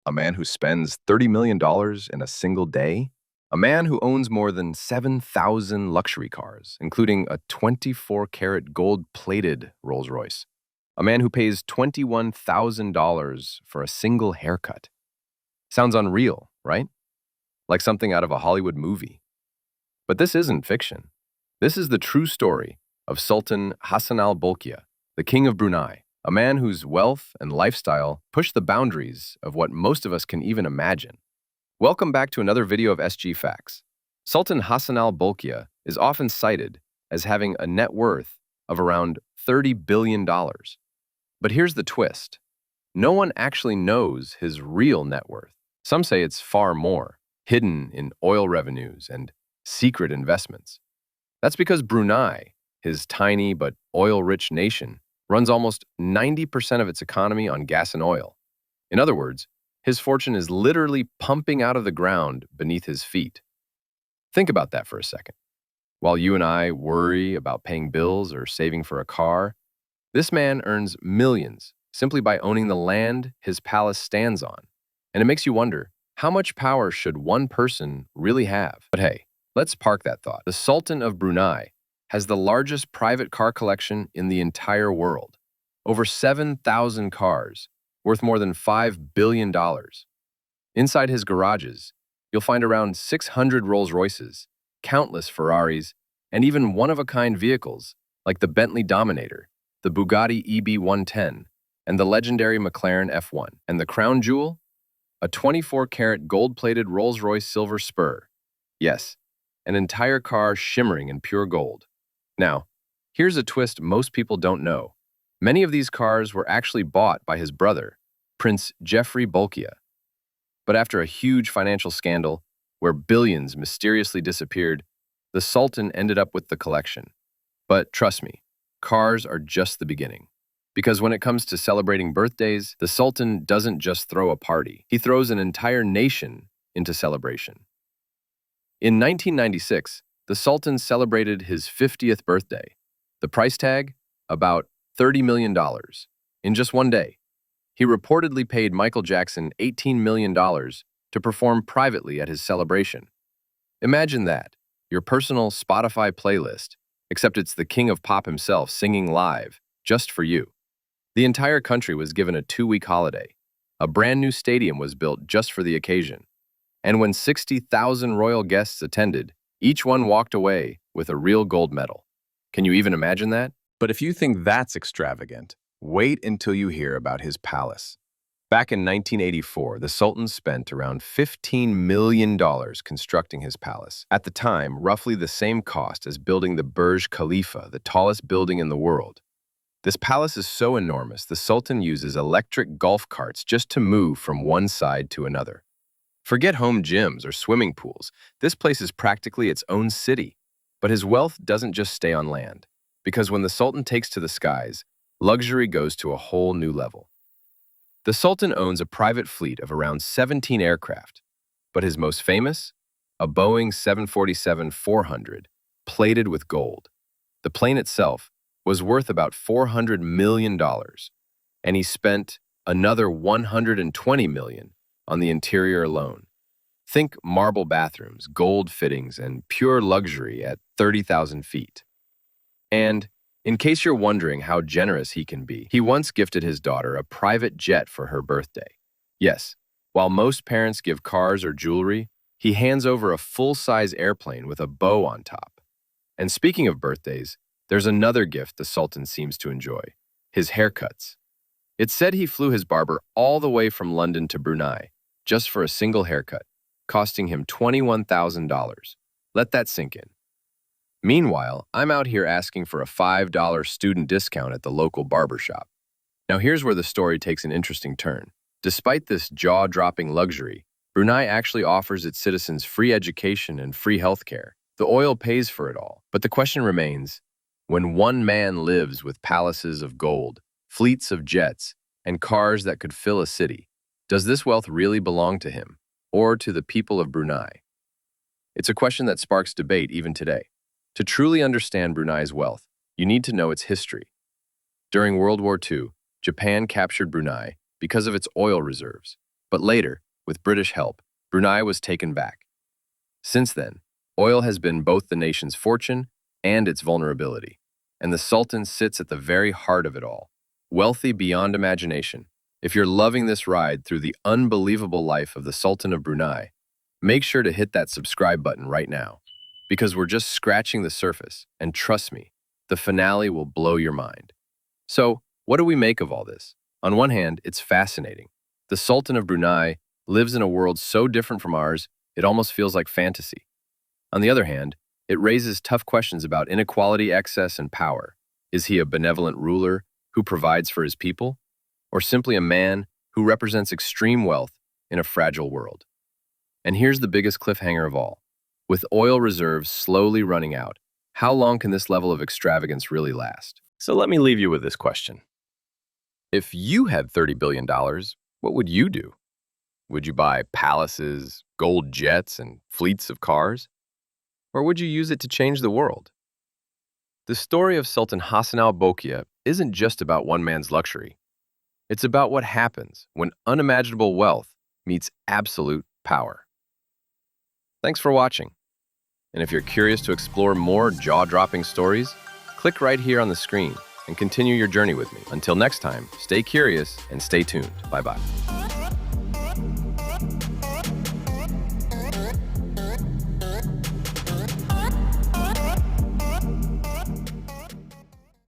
A man who spends $30 million in a single day? A man who owns more than 7,000 luxury cars, including a 24-karat gold-plated Rolls Royce. A man who pays $21,000 for a single haircut. Sounds unreal, right? Like something out of a Hollywood movie. But this isn't fiction. This is the true story of Sultan Hassanal Bolkiah, the King of Brunei, a man whose wealth and lifestyle push the boundaries of what most of us can even imagine. Welcome back to another video of SG Facts. Sultan Hassanal Bolkiah is often cited as having a net worth of around $30 billion. But here's the twist. No one actually knows his real net worth. Some say it's far more, hidden in oil revenues and secret investments. That's because Brunei, his tiny but oil-rich nation, runs almost 90% of its economy on gas and oil. In other words, his fortune is literally pumping out of the ground beneath his feet. Think about that for a second. While you and I worry about paying bills or saving for a car, this man earns millions simply by owning the land his palace stands on. And it makes you wonder, how much power should one person really have? But hey, let's park that thought. The Sultan of Brunei has the largest private car collection in the entire world. Over 7,000 cars, worth more than $5 billion. Inside his garages, you'll find around 600 Rolls Royces, countless Ferraris, and even one-of-a-kind vehicles like the Bentley Dominator, the Bugatti EB110, and the legendary McLaren F1. And the crown jewel? A 24-karat gold-plated Rolls Royce silver spur. Yes, an entire car shimmering in pure gold. Now, here's a twist most people don't know. Many of these cars were actually bought by his brother, Prince Geoffrey Bolkiah. But after a huge financial scandal, where billions mysteriously disappeared, the Sultan ended up with the collection. But trust me, cars are just the beginning. Because when it comes to celebrating birthdays, the Sultan doesn't just throw a party. He throws an entire nation into celebration. In 1996, the Sultan celebrated his 50th birthday. The price tag? About $30 million in just one day. He reportedly paid Michael Jackson $18 million to perform privately at his celebration. Imagine that, your personal Spotify playlist, except it's the king of pop himself singing live, just for you. The entire country was given a 2-week holiday. A brand new stadium was built just for the occasion. And when 60,000 royal guests attended, each one walked away with a real gold medal. Can you even imagine that? But if you think that's extravagant, wait until you hear about his palace. Back in 1984, the Sultan spent around $15 million constructing his palace. At the time, roughly the same cost as building the Burj Khalifa, the tallest building in the world. This palace is so enormous, the Sultan uses electric golf carts just to move from one side to another. Forget home gyms or swimming pools. This place is practically its own city. But his wealth doesn't just stay on land. Because when the Sultan takes to the skies, luxury goes to a whole new level. The Sultan owns a private fleet of around 17 aircraft, but his most famous? A Boeing 747-400, plated with gold. The plane itself was worth about $400 million, and he spent another $120 million on the interior alone. Think marble bathrooms, gold fittings, and pure luxury at 30,000 feet. And, in case you're wondering how generous he can be, he once gifted his daughter a private jet for her birthday. Yes, while most parents give cars or jewelry, he hands over a full-size airplane with a bow on top. And speaking of birthdays, there's another gift the Sultan seems to enjoy: his haircuts. It's said he flew his barber all the way from London to Brunei, just for a single haircut, costing him $21,000. Let that sink in. Meanwhile, I'm out here asking for a $5 student discount at the local barbershop. Now here's where the story takes an interesting turn. Despite this jaw-dropping luxury, Brunei actually offers its citizens free education and free healthcare. The oil pays for it all. But the question remains, when one man lives with palaces of gold, fleets of jets, and cars that could fill a city, does this wealth really belong to him, or to the people of Brunei? It's a question that sparks debate even today. To truly understand Brunei's wealth, you need to know its history. During World War II, Japan captured Brunei because of its oil reserves. But later, with British help, Brunei was taken back. Since then, oil has been both the nation's fortune and its vulnerability, and the Sultan sits at the very heart of it all, wealthy beyond imagination. If you're loving this ride through the unbelievable life of the Sultan of Brunei, make sure to hit that subscribe button right now, because we're just scratching the surface, and trust me, the finale will blow your mind. So, what do we make of all this? On one hand, it's fascinating. The Sultan of Brunei lives in a world so different from ours, it almost feels like fantasy. On the other hand, it raises tough questions about inequality, excess, and power. Is he a benevolent ruler who provides for his people, or simply a man who represents extreme wealth in a fragile world? And here's the biggest cliffhanger of all. With oil reserves slowly running out, how long can this level of extravagance really last? So let me leave you with this question. If you had $30 billion, what would you do? Would you buy palaces, gold jets, and fleets of cars? Or would you use it to change the world? The story of Sultan Hassanal Bolkiah isn't just about one man's luxury. It's about what happens when unimaginable wealth meets absolute power. Thanks for watching. And if you're curious to explore more jaw-dropping stories, click right here on the screen and continue your journey with me. Until next time, stay curious and stay tuned. Bye-bye.